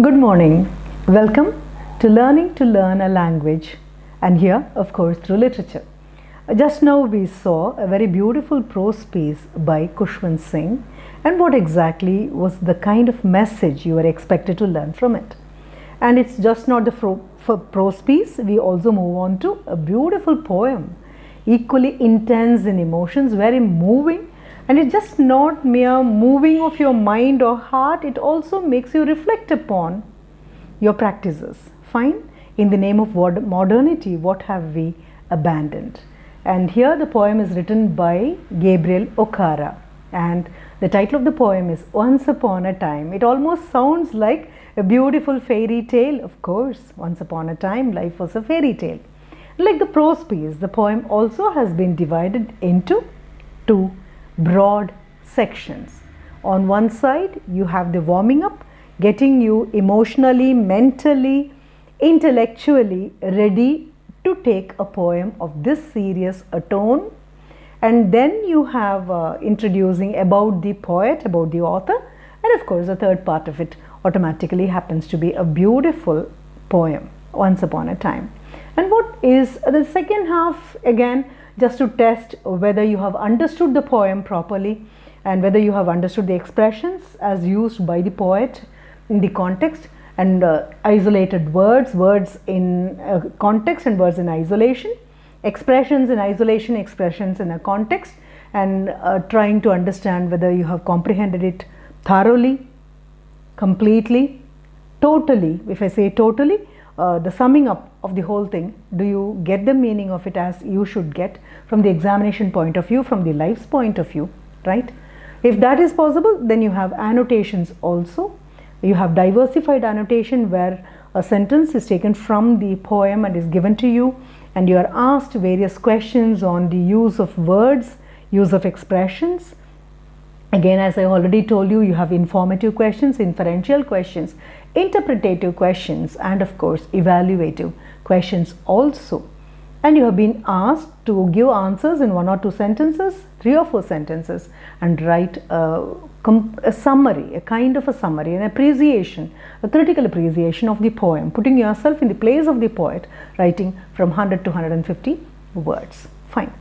Good morning. Welcome to Learning to Learn a Language, and here, of course, through literature. Just now we saw a very beautiful prose piece by Khushwant Singh, and what exactly was the kind of message you were expected to learn from it. And it's just not the prose piece, we also move on to a beautiful poem, equally intense in emotions, very moving. And it's just not mere moving of your mind or heart, it also makes you reflect upon your practices. Fine? In the name of modernity, what have we abandoned? And here the poem is written by Gabriel Okara. And the title of the poem is Once Upon a Time. It almost sounds like a beautiful fairy tale. Of course, once upon a time, life was a fairy tale. Like the prose piece, the poem also has been divided into two broad sections. On one side, you have the warming up, getting you emotionally, mentally, intellectually ready to take a poem of this serious a tone. And then you have introducing about the poet, about the author, and of course the third part of it automatically happens to be a beautiful poem, Once Upon a Time. And what is the second half, again, just to test whether you have understood the poem properly and whether you have understood the expressions as used by the poet in the context, and isolated words in context and words in isolation, expressions in isolation, expressions in a context, and trying to understand whether you have comprehended it thoroughly, completely, totally. If I say totally, the summing up of the whole thing, do you get the meaning of it as you should get from the examination point of view, from the life's point of view, right? If that is possible, then you have annotations also. You have diversified annotation where a sentence is taken from the poem and is given to you, and you are asked various questions on the use of words, use of expressions. Again, as I already told you, you have informative questions, inferential questions, interpretative questions, and of course evaluative questions also. And you have been asked to give answers in 1 or 2 sentences, 3 or 4 sentences, and write a summary, a kind of a summary, an appreciation, a critical appreciation of the poem, putting yourself in the place of the poet, writing from 100 to 150 words. Fine.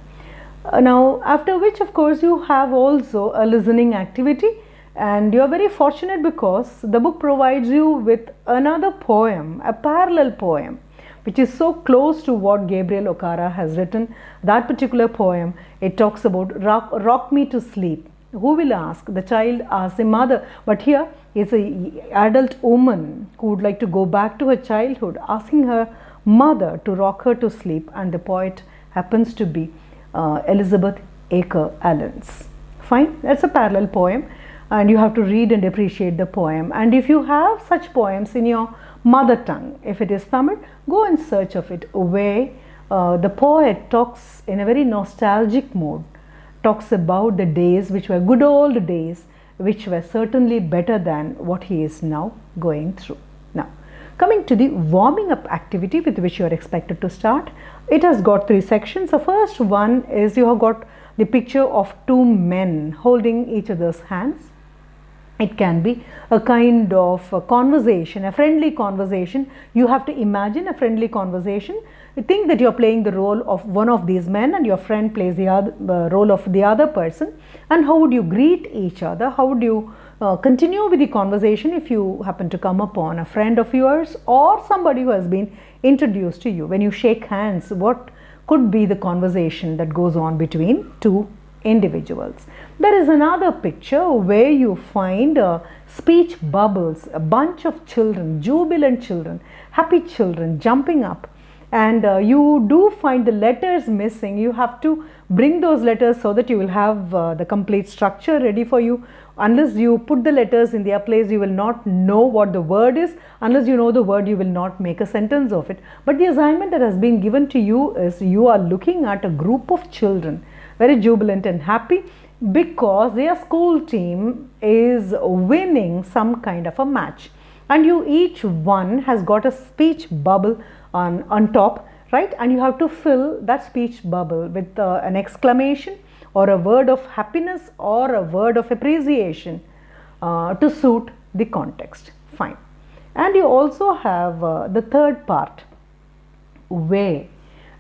Now, after which, of course, you have also a listening activity, and you are very fortunate because the book provides you with another poem, a parallel poem, which is so close to what Gabriel Okara has written. That particular poem, it talks about rock me to sleep. Who will ask? The child asks the mother, but here is an adult woman who would like to go back to her childhood, asking her mother to rock her to sleep, and the poet happens to be Elizabeth Aker Allens. Fine, that's a parallel poem, and you have to read and appreciate the poem. And if you have such poems in your mother tongue, if it is Tamil, go in search of it, where the poet talks in a very nostalgic mode, talks about the days which were good old days, which were certainly better than what he is now going through. Now, coming to the warming up activity with which you are expected to start, it has got 3 sections. The first one is you have got the picture of 2 men holding each other's hands. It can be a kind of a conversation, a friendly conversation. You have to imagine a friendly conversation. You think that you are playing the role of one of these men and your friend plays the role of the other person. And how would you greet each other? How would you continue with the conversation if you happen to come upon a friend of yours or somebody who has been introduced to you? When you shake hands, what could be the conversation that goes on between 2 individuals? There is another picture where you find speech bubbles, a bunch of children, jubilant children, happy children jumping up, and you do find the letters missing. You have to bring those letters so that you will have the complete structure ready for you. Unless you put the letters in their place, you will not know what the word is. Unless you know the word, you will not make a sentence of it. But the assignment that has been given to you is you are looking at a group of children, very jubilant and happy, because their school team is winning some kind of a match, and you each one has got a speech bubble on top, right? And you have to fill that speech bubble with an exclamation or a word of happiness or a word of appreciation to suit the context. Fine. And you also have the third part, where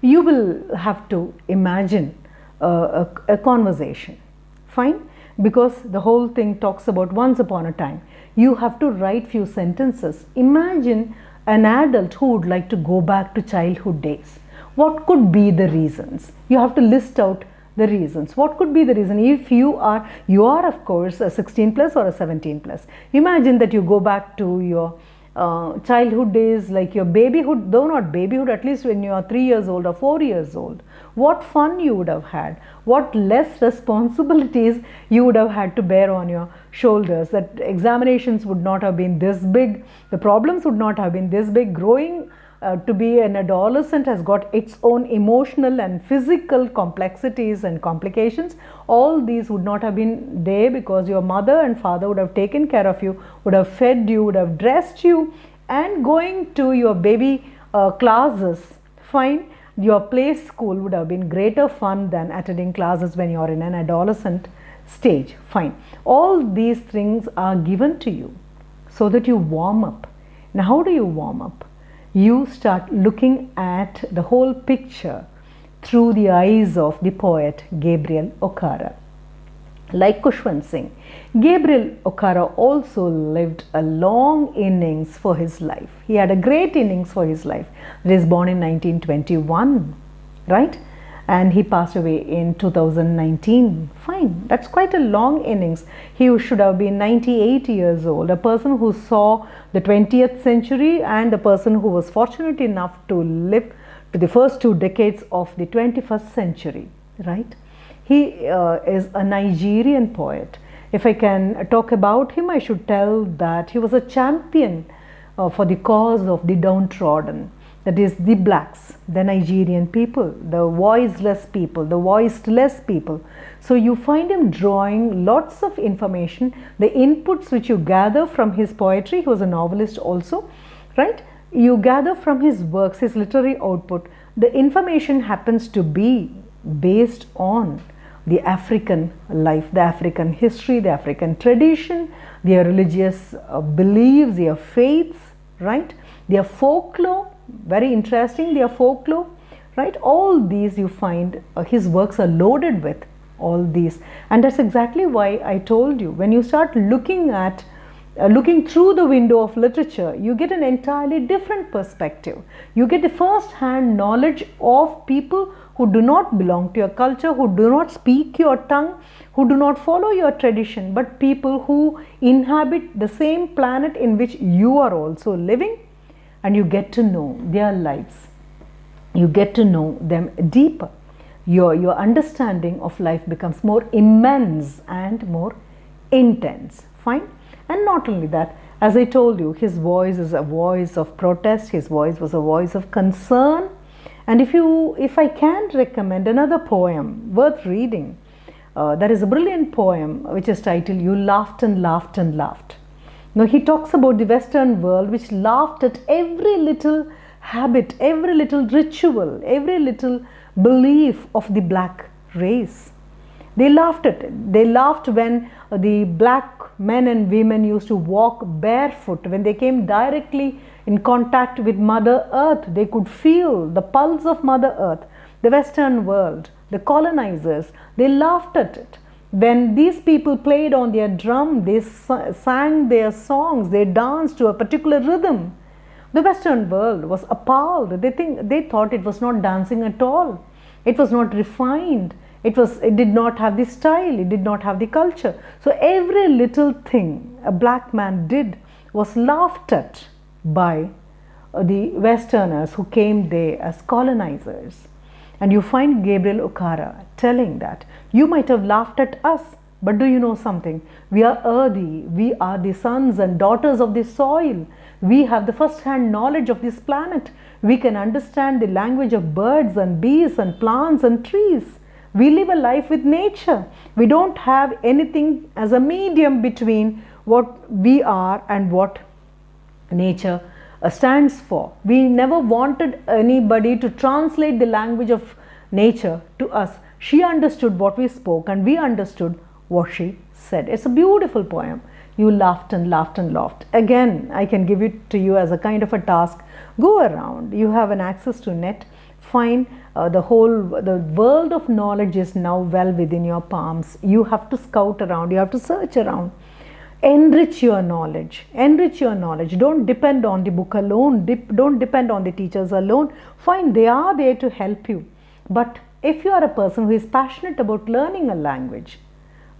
you will have to imagine a conversation. Fine? Because the whole thing talks about once upon a time. You have to write few sentences. Imagine an adult who would like to go back to childhood days. What could be the reasons? You have to list out the reasons. What could be the reason? If you are of course a 16 plus or a 17 plus. Imagine that you go back to your childhood days, like your babyhood, though not babyhood, at least when you are 3 years old or 4 years old. What fun you would have had, what less responsibilities you would have had to bear on your shoulders, that examinations would not have been this big, the problems would not have been this big. Growing to be an adolescent has got its own emotional and physical complexities and complications. All these would not have been there because your mother and father would have taken care of you, would have fed you, would have dressed you, and going to your baby classes, fine, your play school would have been greater fun than attending classes when you are in an adolescent stage, fine. All these things are given to you so that you warm up. Now how do you warm up? You start looking at the whole picture through the eyes of the poet Gabriel Okara. Like Khushwant Singh, Gabriel Okara also lived a long innings for his life. He had a great innings for his life. He was born in 1921, right? And he passed away in 2019. Fine, that's quite a long innings. He should have been 98 years old, a person who saw the 20th century and a person who was fortunate enough to live to the first 2 decades of the 21st century, right? He is a Nigerian poet. If I can talk about him, I should tell that he was a champion for the cause of the downtrodden. That is the blacks, the Nigerian people, the voiceless people, the voiceless people. So you find him drawing lots of information, the inputs which you gather from his poetry. He was a novelist also, right? You gather from his works, his literary output. The information happens to be based on the African life, the African history, the African tradition, their religious beliefs, their faiths, right? Their folklore. Very interesting, their folklore, right? All these you find his works are loaded with all these, and that's exactly why I told you, when you start looking at looking through the window of literature, you get an entirely different perspective. You get the first-hand knowledge of people who do not belong to your culture, who do not speak your tongue, who do not follow your tradition, but people who inhabit the same planet in which you are also living. And you get to know their lives. You get to know them deeper. Your understanding of life becomes more immense and more intense. Fine? And not only that, as I told you, his voice is a voice of protest. His voice was a voice of concern. And if I can recommend another poem worth reading, that is a brilliant poem which is titled "You Laughed and Laughed and Laughed." Now he talks about the Western world which laughed at every little habit, every little ritual, every little belief of the black race. They laughed at it. They laughed when the black men and women used to walk barefoot, when they came directly in contact with Mother Earth. They could feel the pulse of Mother Earth. The Western world, the colonizers, they laughed at it. When these people played on their drum, they sang their songs, they danced to a particular rhythm. The Western world was appalled. They thought it was not dancing at all. It was not refined. It did not have the style. It did not have the culture. So every little thing a black man did was laughed at by the Westerners who came there as colonizers. And you find Gabriel Okara telling that you might have laughed at us, but do you know something? We are earthy. We are the sons and daughters of the soil. We have the first-hand knowledge of this planet. We can understand the language of birds and bees and plants and trees. We live a life with nature. We don't have anything as a medium between what we are and what nature stands for. We never wanted anybody to translate the language of nature to us. She understood what we spoke and we understood what she said. It's a beautiful poem. You laughed and laughed and laughed. Again, I can give it to you as a kind of a task. Go around. You have an access to net. Find the world of knowledge is now well within your palms. You have to scout around. You have to search around. Enrich your knowledge. Enrich your knowledge. Don't depend on the book alone. Don't depend on the teachers alone. Fine, they are there to help you. But if you are a person who is passionate about learning a language,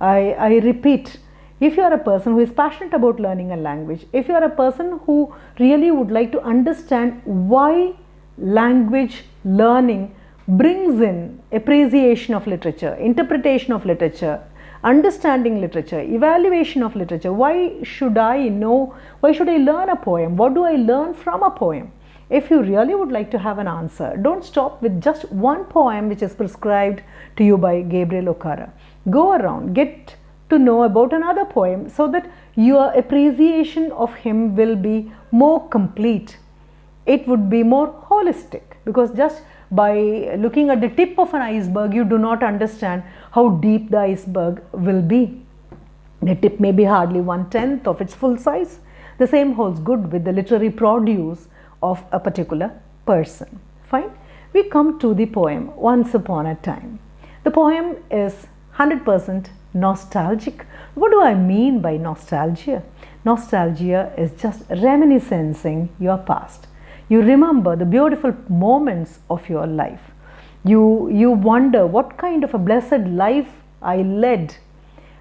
I repeat, if you are a person who is passionate about learning a language, if you are a person who really would like to understand why language learning brings in appreciation of literature, interpretation of literature, understanding literature, evaluation of literature, why should I learn a poem? What do I learn from a poem? If you really would like to have an answer, don't stop with just one poem which is prescribed to you by Gabriel Okara. Go around, get to know about another poem so that your appreciation of him will be more complete. It would be more holistic, because just by looking at the tip of an iceberg, you do not understand how deep the iceberg will be. The tip may be hardly 1/10 of its full size. The same holds good with the literary produce of a particular person. Fine. We come to the poem Once Upon a Time. The poem is 100% nostalgic. What do I mean by nostalgia? Nostalgia is just reminiscing your past. You remember the beautiful moments of your life. You wonder what kind of a blessed life I led.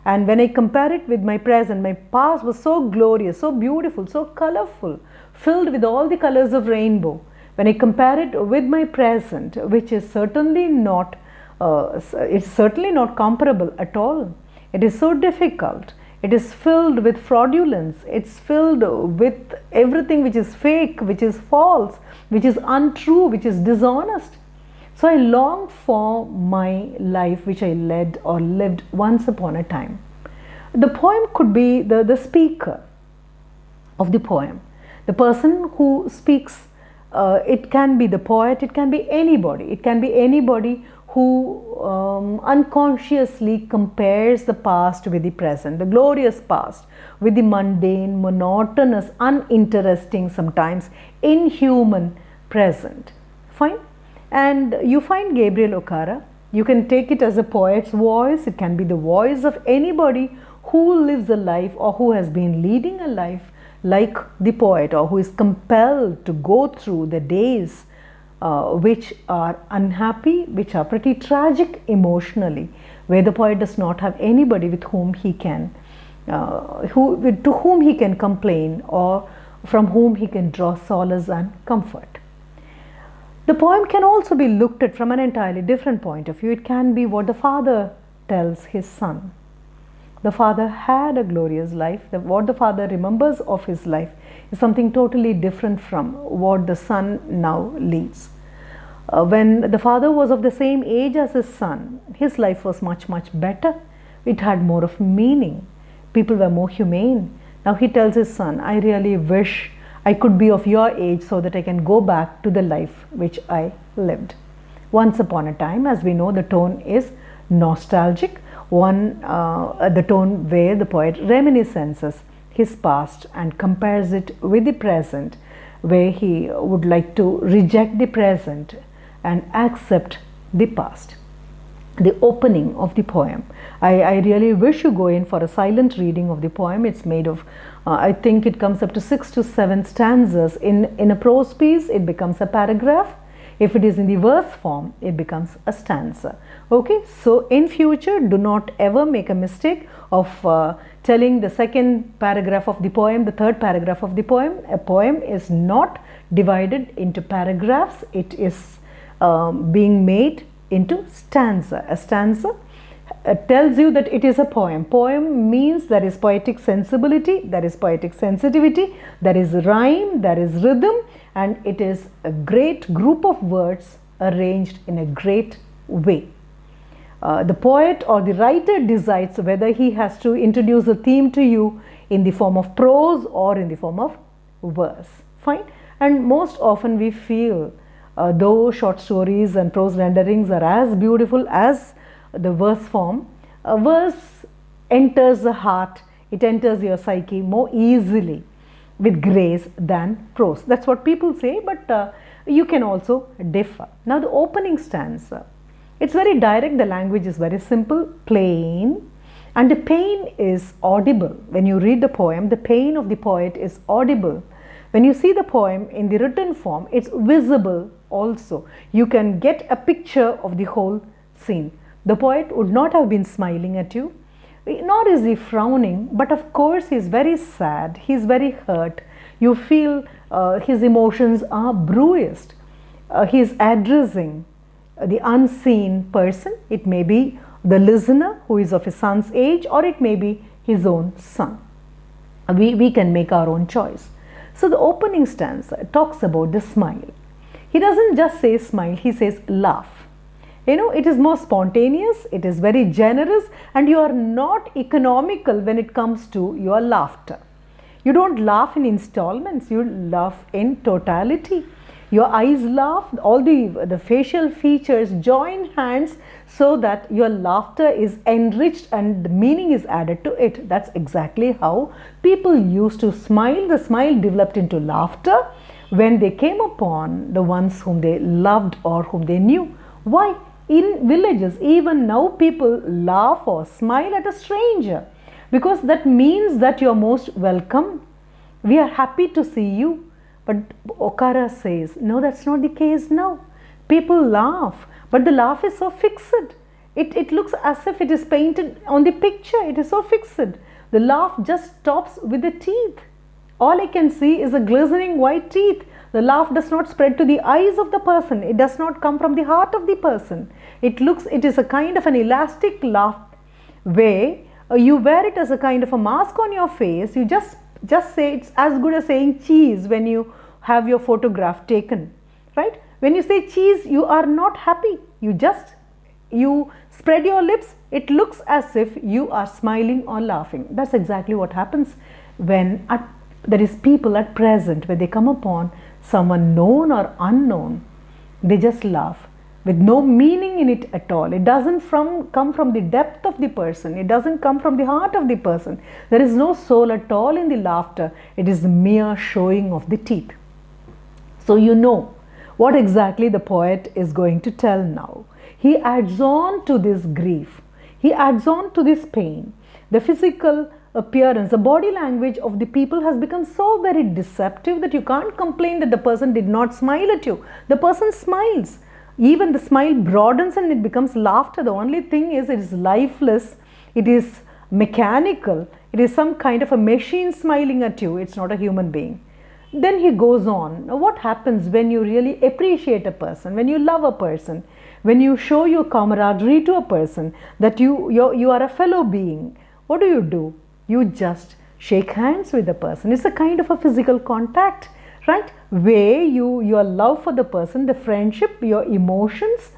And when I compare it with my present, my past was so glorious, so beautiful, so colorful, filled with all the colors of rainbow. When I compare it with my present, which is certainly not comparable at all. It is so difficult. It is filled with fraudulence. It's filled with everything which is fake, which is false, which is untrue, which is dishonest. So I long for my life which I led or lived once upon a time. The poem could be the speaker of the poem. The person who speaks, it can be the poet, it can be anybody. It can be anybody who unconsciously compares the past with the present, the glorious past with the mundane, monotonous, uninteresting, sometimes inhuman present. Fine? And you find Gabriel Okara. You can take it as a poet's voice. It can be the voice of anybody who lives a life or who has been leading a life like the poet, or who is compelled to go through the days which are unhappy, which are pretty tragic emotionally, where the poet does not have anybody with whom he can, to whom he can complain, or from whom he can draw solace and comfort. The poem can also be looked at from an entirely different point of view. It can be what the father tells his son. The father had a glorious life. What the father remembers of his life is something totally different from what the son now leads. When the father was of the same age as his son, his life was much, much better. It had more of meaning. People were more humane. Now he tells his son, I really wish I could be of your age so that I can go back to the life which I lived. Once upon a time, as we know, the tone is nostalgic. The tone where the poet reminisces his past and compares it with the present, where he would like to reject the present and accept the past. The opening of the poem, I really wish you go in for a silent reading of the poem. It's made of, I think it comes up to 6 to 7 stanzas. In a prose piece, it becomes a paragraph. If it is in the verse form, it becomes a stanza. Okay, so in future, do not ever make a mistake of telling the second paragraph of the poem, the third paragraph of the poem. A poem is not divided into paragraphs. It is being made into stanza. A stanza tells you that it is a poem. Poem means there is poetic sensibility, there is poetic sensitivity, there is rhyme, there is rhythm, and it is a great group of words arranged in a great way. The poet or the writer decides whether he has to introduce a theme to you in the form of prose or in the form of verse. Fine. And most often we feel though short stories and prose renderings are as beautiful as the verse form, a verse enters the heart it enters your psyche more easily with grace than prose. That's what people say, but you can also differ. Now the opening stanza, it's very direct, the language is very simple, plain, and the pain is audible. When you read the poem, the pain of the poet is audible. When you see the poem in the written form, it's visible also. You can get a picture of the whole scene. The poet would not have been smiling at you, nor is he frowning, but of course he is very sad, he is very hurt. You feel his emotions are bruised. He is addressing the unseen person. It may be the listener who is of his son's age, or it may be his own son. We can make our own choice. So the opening stanza talks about the smile. He doesn't just say smile, he says laugh. You know, it is more spontaneous, it is very generous, and you are not economical when it comes to your laughter. You don't laugh in installments, you laugh in totality. Your eyes laugh, all the facial features join hands so that your laughter is enriched and the meaning is added to it. That's exactly how people used to smile. The smile developed into laughter when they came upon the ones whom they loved or whom they knew. Why? In villages, even now, people laugh or smile at a stranger because that means that you are most welcome. We are happy to see you. But Okara says, no, that's not the case now. People laugh, but the laugh is so fixed. It looks as if it is painted on the picture. It is so fixed. The laugh just stops with the teeth. All I can see is a glistening white teeth. The laugh does not spread to the eyes of the person. It does not come from the heart of the person. It is a kind of an elastic laugh way. You wear it as a kind of a mask on your face. You just say, it's as good as saying cheese when you have your photograph taken, right? When you say cheese, you are not happy. You spread your lips. It looks as if you are smiling or laughing. That's exactly what happens when there is people at present, when they come upon someone known or unknown, they just laugh with no meaning in it at all. It doesn't come from the depth of the person. It doesn't come from the heart of the person. There is no soul at all in the laughter. It is the mere showing of the teeth. So you know what exactly the poet is going to tell now. He adds on to this grief. He adds on to this pain. The physical appearance, the body language of the people has become so very deceptive that you can't complain that the person did not smile at you. The person smiles. Even the smile broadens and it becomes laughter. The only thing is, it is lifeless, it is mechanical, it is some kind of a machine smiling at you. It's not a human being. Then he goes on. Now, what happens when you really appreciate a person, when you love a person, when you show your camaraderie to a person, that you are a fellow being? What do? You just shake hands with the person. It's a kind of a physical contact, right? Where your love for the person, the friendship, your emotions,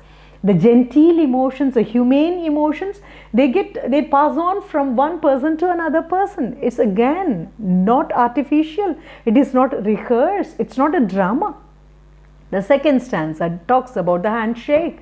the genteel emotions, the humane emotions, they pass on from one person to another person. It's again not artificial. It is not rehearsed. It's not a drama. The second stanza talks about the handshake.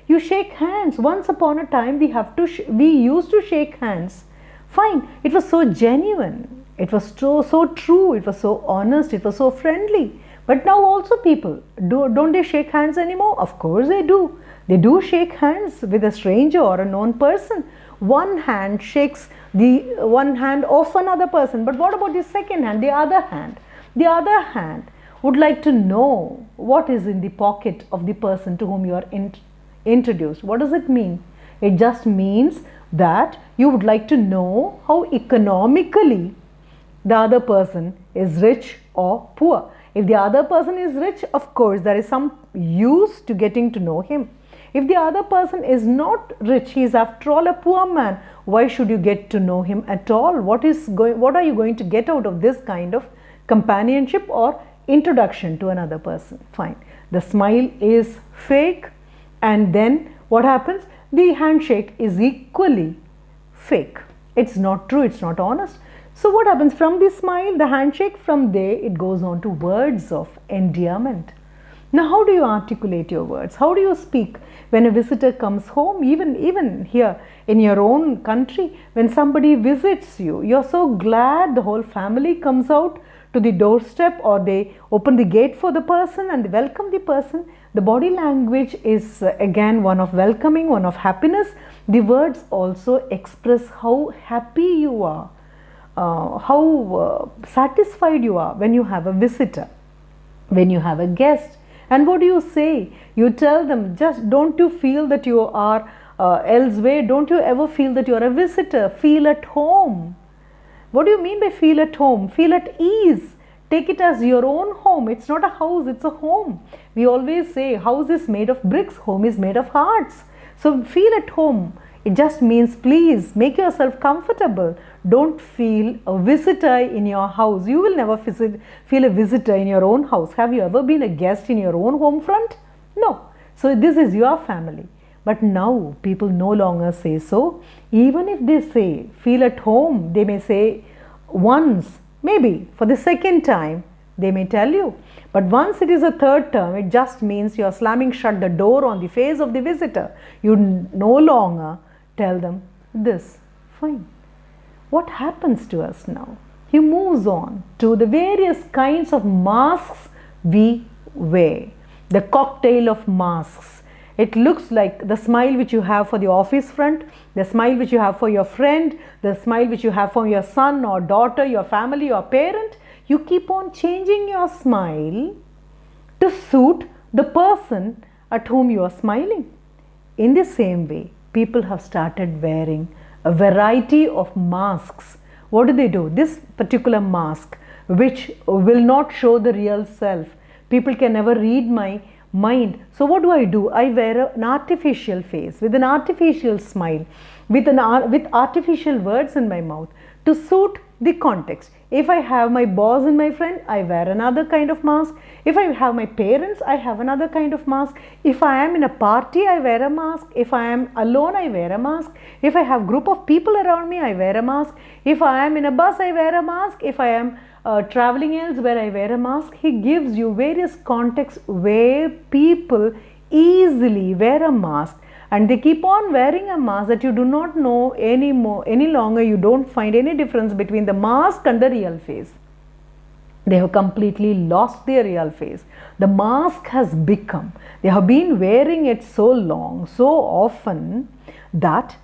You shake hands. Once upon a time, we used to shake hands. Fine. It was so genuine. It was so true. It was so honest. It was so friendly. But now also people, don't they shake hands anymore? Of course they do. They do shake hands with a stranger or a known person. One hand shakes the one hand of another person. But what about the second hand, the other hand? The other hand would like to know what is in the pocket of the person to whom you are introduced. What does it mean? It just means that you would like to know how economically the other person is rich or poor. If the other person is rich, of course there is some use to getting to know him. If the other person is not rich, he is after all a poor man, why should you get to know him at all? What are you going to get out of this kind of companionship or introduction to another person? Fine. The smile is fake, and then what happens? The handshake is equally fake. It's not true, it's not honest. So what happens? From the smile, the handshake, from there it goes on to words of endearment. Now, how do you articulate your words? How do you speak when a visitor comes home? Even here in your own country, when somebody visits you, you're so glad the whole family comes out to the doorstep, or they open the gate for the person and they welcome the person. The body language is again one of welcoming, one of happiness. The words also express how happy you are, how satisfied you are when you have a visitor, when you have a guest. And what do you say? You tell them, just don't you feel that you are elsewhere? Don't you ever feel that you are a visitor? Feel at home. What do you mean by feel at home? Feel at ease. Take it as your own home. It's not a house, it's a home. We always say house is made of bricks, home is made of hearts. So feel at home. It just means please make yourself comfortable. Don't feel a visitor in your house. You will never feel a visitor in your own house. Have you ever been a guest in your own home front? No. So this is your family. But now people no longer say so. Even if they say feel at home, they may say once, maybe for the second time, they may tell you. But once it is a third term, it just means you are slamming shut the door on the face of the visitor. You no longer tell them this. Fine. What happens to us now? He moves on to the various kinds of masks we wear. The cocktail of masks. It looks like the smile which you have for the office front, the smile which you have for your friend, the smile which you have for your son or daughter, your family, your parent. You keep on changing your smile to suit the person at whom you are smiling. In the same way, people have started wearing a variety of masks. What do? This particular mask, which will not show the real self. People can never read my mind. So what do? I wear an artificial face with an artificial smile, with artificial words in my mouth to suit the context. If I have my boss and my friend, I wear another kind of mask. If I have my parents, I have another kind of mask. If I am in a party, I wear a mask. If I am alone, I wear a mask. If I have group of people around me, I wear a mask. If I am in a bus, I wear a mask. If I am traveling elsewhere, I wear a mask. He gives you various contexts where people easily wear a mask, and they keep on wearing a mask that you do not know any longer. You don't find any difference between the mask and the real face. They have completely lost their real face. The mask has become, they have been wearing it so long, so often, that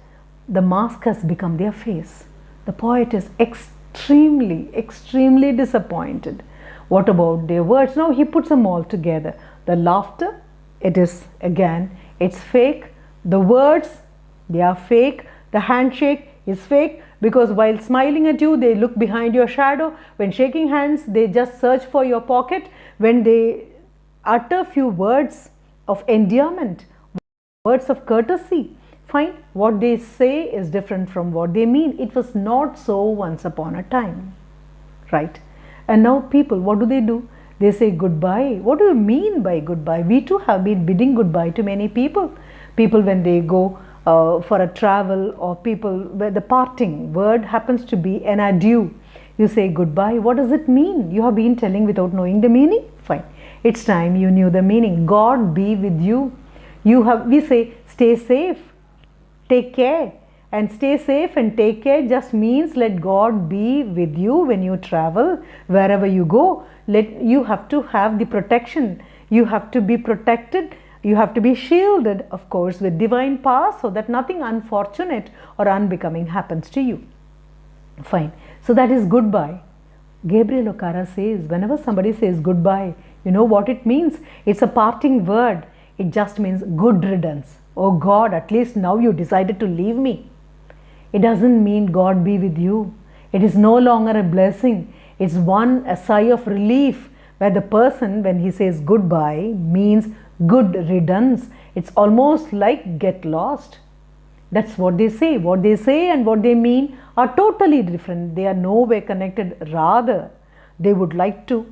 the mask has become their face. The poet is extremely disappointed. What about their words? Now he puts them all together. The laughter, it is again, it's fake. The words, they are fake. The handshake is fake, because while smiling at you, they look behind your shadow. When shaking hands, they just search for your pocket. When they utter few words of endearment, words of courtesy, fine, what they say is different from what they mean. It was not so once upon a time, right? And now people, what do? They say goodbye. What do you mean by goodbye? We too have been bidding goodbye to many people. People when they go for a travel, or people where the parting word happens to be an adieu. You say goodbye. What does it mean? You have been telling without knowing the meaning? Fine. It's time you knew the meaning. God be with you. We say stay safe, take care. And stay safe and take care just means let God be with you when you travel, wherever you go. You have to have the protection. You have to be protected. You have to be shielded, of course, with divine power, so that nothing unfortunate or unbecoming happens to you. Fine. So that is goodbye. Gabriel Okara says, whenever somebody says goodbye, you know what it means? It's a parting word. It just means good riddance. Oh God, at least now you decided to leave me. It doesn't mean God be with you. It is no longer a blessing. It's a sigh of relief, where the person, when he says goodbye, means good riddance. It's almost like get lost. That's what they say. What they say and what they mean are totally different. They are nowhere connected. Rather, they would like to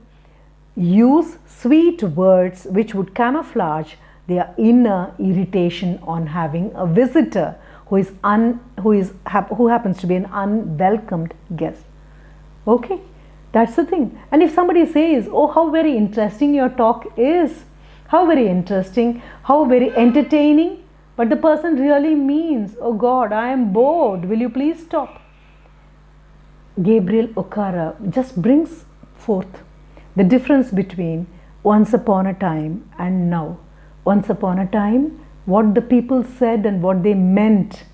use sweet words which would camouflage their inner irritation on having a visitor who happens to be an unwelcomed guest. Okay, that's the thing. And if somebody says, oh, how very interesting your talk is, How very interesting, how very entertaining, but the person really means, oh God, I am bored, will you please stop? Gabriel Okara just brings forth the difference between once upon a time and now. Once upon a time, what the people said and what they meant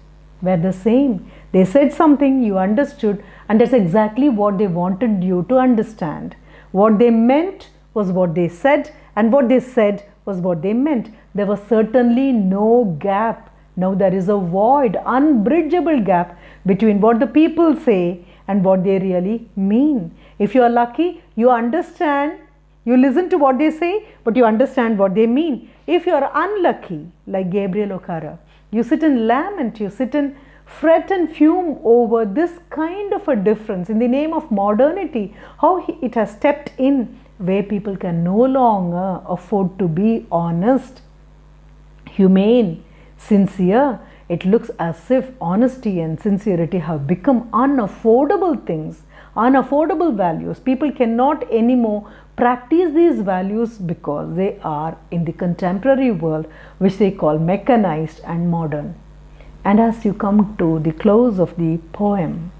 were the same. They said something, you understood, and that's exactly what they wanted you to understand. What they meant was what they said, and what they said was what they meant. There was certainly no gap. Now there is a void, unbridgeable gap between what the people say and what they really mean. If you are lucky, you understand, you listen to what they say, but you understand what they mean. If you are unlucky, like Gabriel Okara, you sit and lament, you sit and fret and fume over this kind of a difference in the name of modernity, how it has stepped in where people can no longer afford to be honest, humane, sincere. It looks as if honesty and sincerity have become unaffordable things, unaffordable values. People cannot anymore practice these values because they are in the contemporary world, which they call mechanized and modern. And as you come to the close of the poem,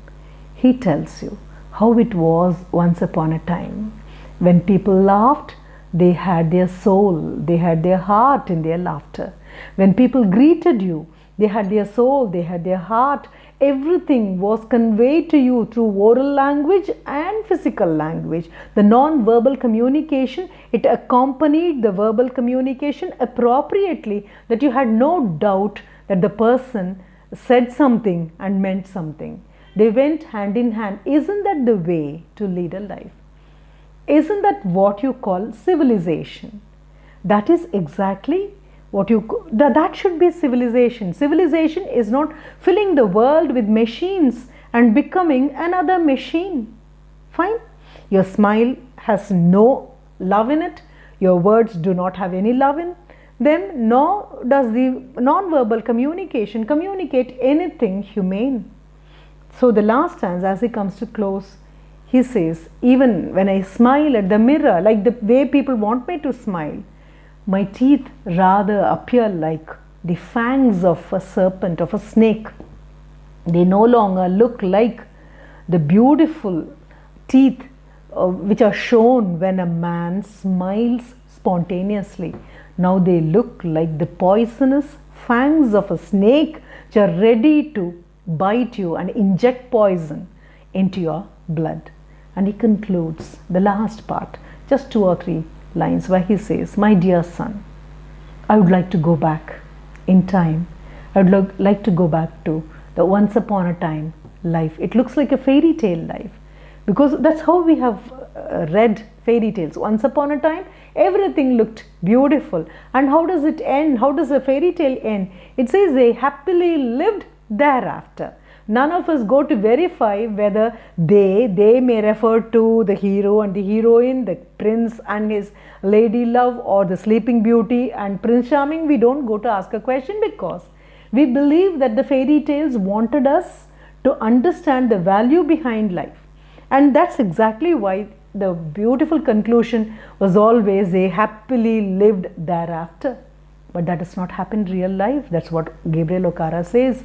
he tells you how it was once upon a time. When people laughed, they had their soul, they had their heart in their laughter. When people greeted you, they had their soul, they had their heart. Everything was conveyed to you through oral language and physical language. The non-verbal communication, it accompanied the verbal communication appropriately, that you had no doubt that the person said something and meant something. They went hand in hand. Isn't that the way to lead a life? Isn't that what you call civilization? That is exactly what that should be civilization. Civilization is not filling the world with machines and becoming another machine. Fine. Your smile has no love in it. Your words do not have any love in them, nor does the non-verbal communication communicate anything humane. So the last stanza, as he comes to close, he says, even when I smile at the mirror, like the way people want me to smile, my teeth rather appear like the fangs of a serpent, of a snake. They no longer look like the beautiful teeth which are shown when a man smiles spontaneously. Now they look like the poisonous fangs of a snake which are ready to bite you and inject poison into your blood. And he concludes the last part, just 2 or 3 lines, where he says, my dear son, I would like to go back in time. I would like to go back to the once upon a time life. It looks like a fairy tale life, because that's how we have read fairy tales. Once upon a time, everything looked beautiful. And how does it end? How does a fairy tale end? It says they happily lived thereafter. None of us go to verify whether they may refer to the hero and the heroine, the prince and his lady love, or the sleeping beauty and Prince Charming. We don't go to ask a question, because we believe that the fairy tales wanted us to understand the value behind life. And that's exactly why the beautiful conclusion was always they happily lived thereafter. But that does not happen in real life. That's what Gabriel Okara says.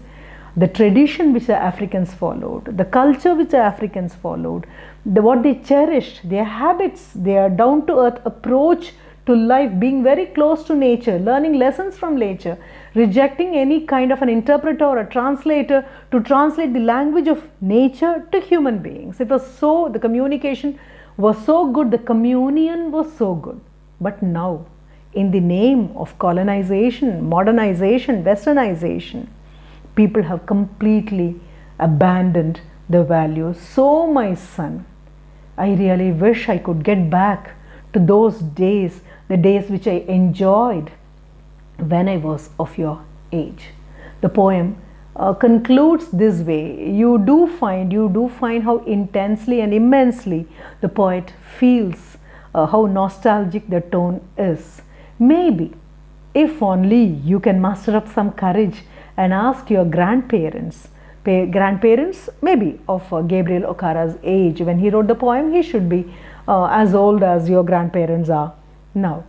The tradition which the Africans followed, the culture which the Africans followed, what they cherished, their habits, their down-to-earth approach to life, being very close to nature, learning lessons from nature, rejecting any kind of an interpreter or a translator to translate the language of nature to human beings. It was so, the communication was so good, the communion was so good. But now, in the name of colonization, modernization, westernization, people have completely abandoned the values. So my son, I really wish I could get back to those days, the days which I enjoyed when I was of your age. The poem concludes this way. You do find how intensely and immensely the poet feels, how nostalgic the tone is. Maybe, if only you can muster up some courage and ask your grandparents maybe of Gabriel Okara's age. When he wrote the poem, he should be as old as your grandparents are now.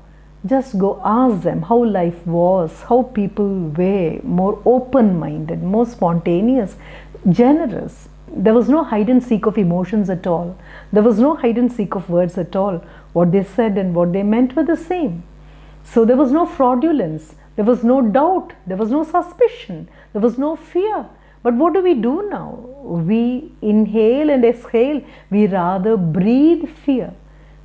Just go ask them how life was, how people were more open-minded, more spontaneous, generous. There was no hide and seek of emotions at all. There was no hide and seek of words at all. What they said and what they meant were the same. So there was no fraudulence, there was no doubt, there was no suspicion, there was no fear. But what do we do now? We inhale and exhale. We rather breathe fear.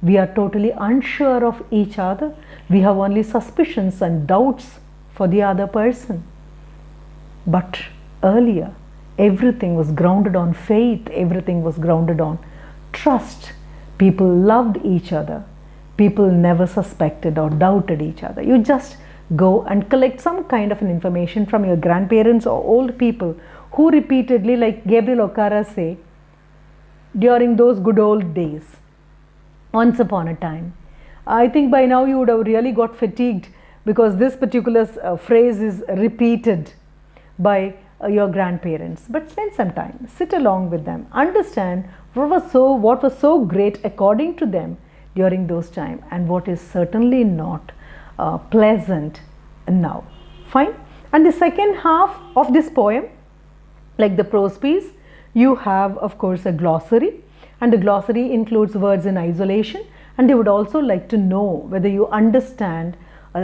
We are totally unsure of each other. We have only suspicions and doubts for the other person. But earlier, everything was grounded on faith, everything was grounded on trust. People loved each other. People never suspected or doubted each other. You just go and collect some kind of an information from your grandparents or old people who repeatedly, like Gabriel Okara say, during those good old days, once upon a time. I think by now you would have really got fatigued because this particular phrase is repeated by your grandparents. But spend some time, sit along with them, understand what was so great according to them during those times and what is certainly not pleasant now. Fine. And the second half of this poem, like the prose piece, you have of course a glossary, and the glossary includes words in isolation, and they would also like to know whether you understand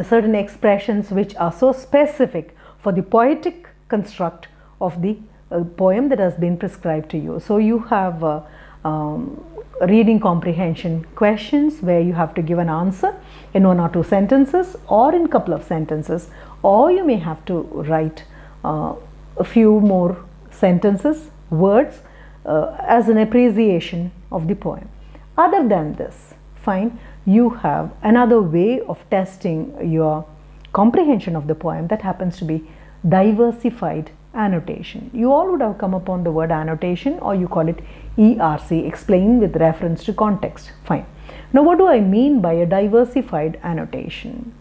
certain expressions which are so specific for the poetic construct of the poem that has been prescribed to you. So you have reading comprehension questions where you have to give an answer in 1 or 2 sentences or in couple of sentences, or you may have to write a few more sentences, words as an appreciation of the poem. Other than this, fine, you have another way of testing your comprehension of the poem that happens to be diversified annotation. You all would have come upon the word annotation, or you call it ERC, explain with reference to context. Fine. Now what do I mean by a diversified annotation?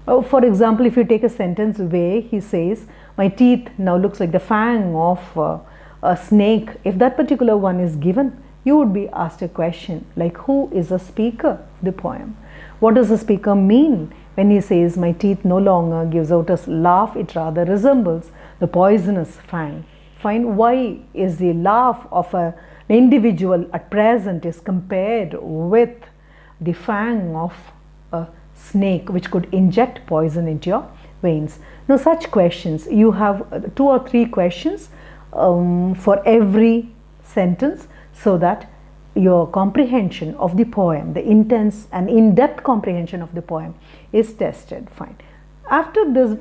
For example, if you take a sentence where he says, my teeth now looks like the fang of a snake, if that particular one is given, you would be asked a question like, who is the speaker of the poem? What does the speaker mean when he says, my teeth no longer gives out a laugh, it rather resembles the poisonous fang? Fine. Why is the laugh of an individual at present is compared with the fang of a snake which could inject poison into your veins? Now such questions, you have 2 or 3 questions for every sentence, so that your comprehension of the poem, the intense and in-depth comprehension of the poem is tested. Fine. After this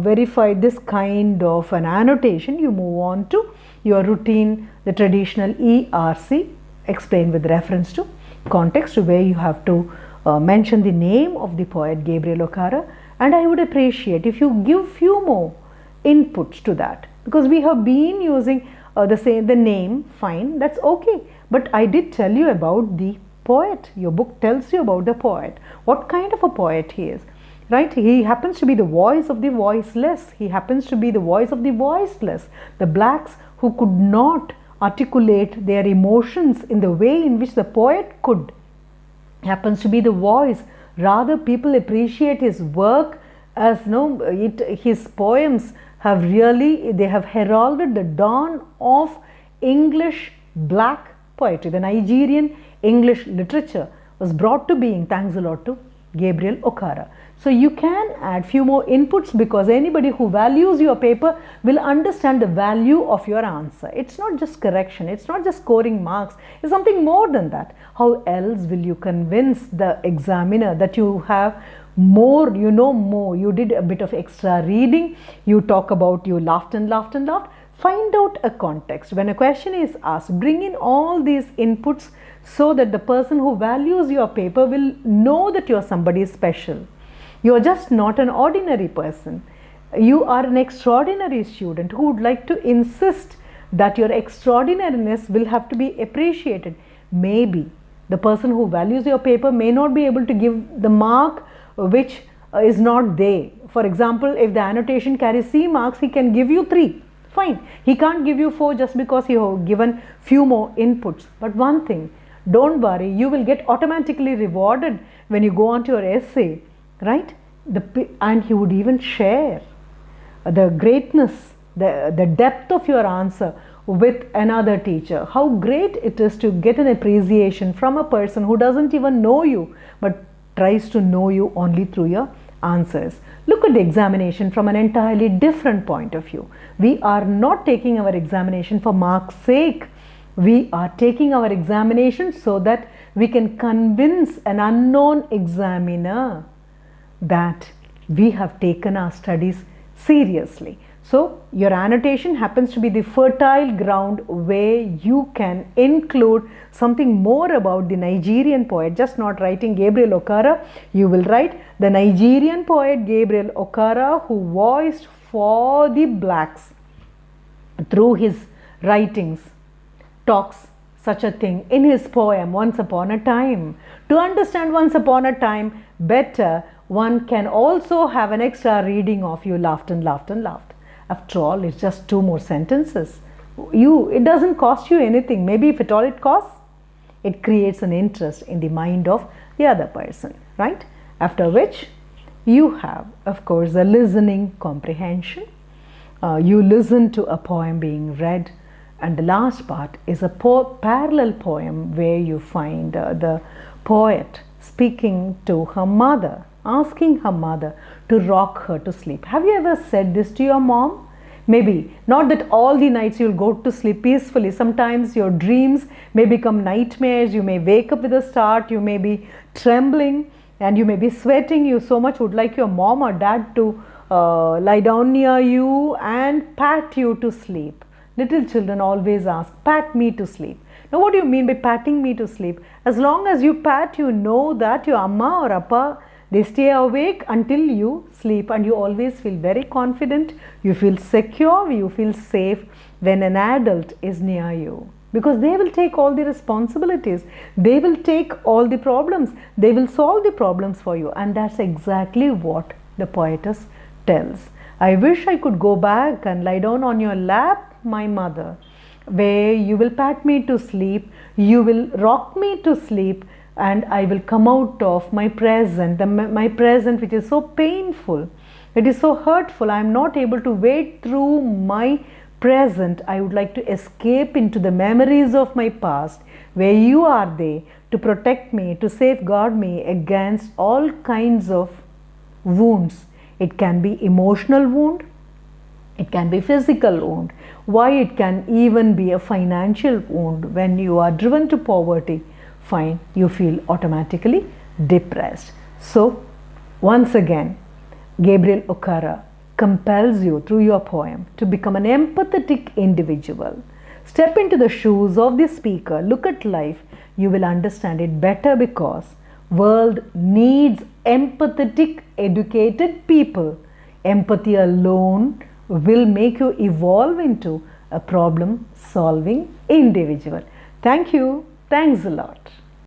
verify this kind of an annotation, you move on to your routine, the traditional ERC, explained with reference to context, where you have to mention the name of the poet Gabriel Okara, and I would appreciate if you give few more inputs to that, because we have been using the name, fine, that's okay, but I did tell you about the poet. Your book tells you about the poet, what kind of a poet he is, right? He happens to be the voice of the voiceless, he happens to be the voice of the voiceless, the blacks who could not articulate their emotions in the way in which the poet could, happens to be the voice. Rather, people appreciate his work as his poems have really, they have heralded the dawn of English black poetry. The Nigerian English literature was brought to being thanks a lot to Gabriel Okara. So you can add few more inputs, because anybody who values your paper will understand the value of your answer. It's not just correction, it's not just scoring marks, it's something more than that. How else will you convince the examiner that you have more, you know more, you did a bit of extra reading, you talk about, you laughed and laughed and laughed. Find out a context. When a question is asked, bring in all these inputs so that the person who values your paper will know that you are somebody special. You are just not an ordinary person. You are an extraordinary student who would like to insist that your extraordinariness will have to be appreciated. Maybe the person who values your paper may not be able to give the mark which is not there. For example, if the annotation carries C marks, he can give you 3. Fine. He can't give you 4 just because you have given few more inputs. But one thing, don't worry, you will get automatically rewarded when you go on to your essay. right? And he would even share the greatness, the depth of your answer with another teacher. How great it is to get an appreciation from a person who doesn't even know you but tries to know you only through your answers. Look at the examination from an entirely different point of view. We are not taking our examination for mark's sake. We are taking our examination so that we can convince an unknown examiner that we have taken our studies seriously. So your annotation happens to be the fertile ground where you can include something more about the Nigerian poet. Just not writing Gabriel Okara, you will write the Nigerian poet Gabriel Okara, who voiced for the blacks through his writings, talks such a thing in his poem Once Upon a Time. To understand Once Upon a Time better, one can also have an extra reading of You Laughed and Laughed and Laughed. After all, it's just 2 more sentences. It doesn't cost you anything. Maybe if at all it costs, it creates an interest in the mind of the other person, right? After which you have, of course, a listening comprehension. You listen to a poem being read, and the last part is a parallel poem where you find the poet speaking to her mother, asking her mother to rock her to sleep. Have you ever said this to your mom? Maybe not that all the nights you'll go to sleep peacefully. Sometimes your dreams may become nightmares. You may wake up with a start. You may be trembling and you may be sweating. You so much would like your mom or dad to lie down near you and pat you to sleep. Little children always ask, pat me to sleep. Now what do you mean by patting me to sleep? As long as you pat, you know that your amma or appa, they stay awake until you sleep, and you always feel very confident, you feel secure, you feel safe when an adult is near you. Because they will take all the responsibilities, they will take all the problems, they will solve the problems for you, and that's exactly what the poetess tells. I wish I could go back and lie down on your lap, my mother, where you will pat me to sleep, you will rock me to sleep, and I will come out of my present, my present which is so painful, it is so hurtful, I am not able to wade through my present. I would like to escape into the memories of my past, where you are there to protect me, to safeguard me against all kinds of wounds. It can be emotional wound, it can be physical wound, why it can even be a financial wound. When you are driven to poverty, fine, you feel automatically depressed. So once again, Gabriel Okara compels you through your poem to become an empathetic individual. Step into the shoes of the speaker, look at life, you will understand it better, because world needs empathetic, educated people. Empathy alone will make you evolve into a problem solving individual. Thank you. Thanks a lot.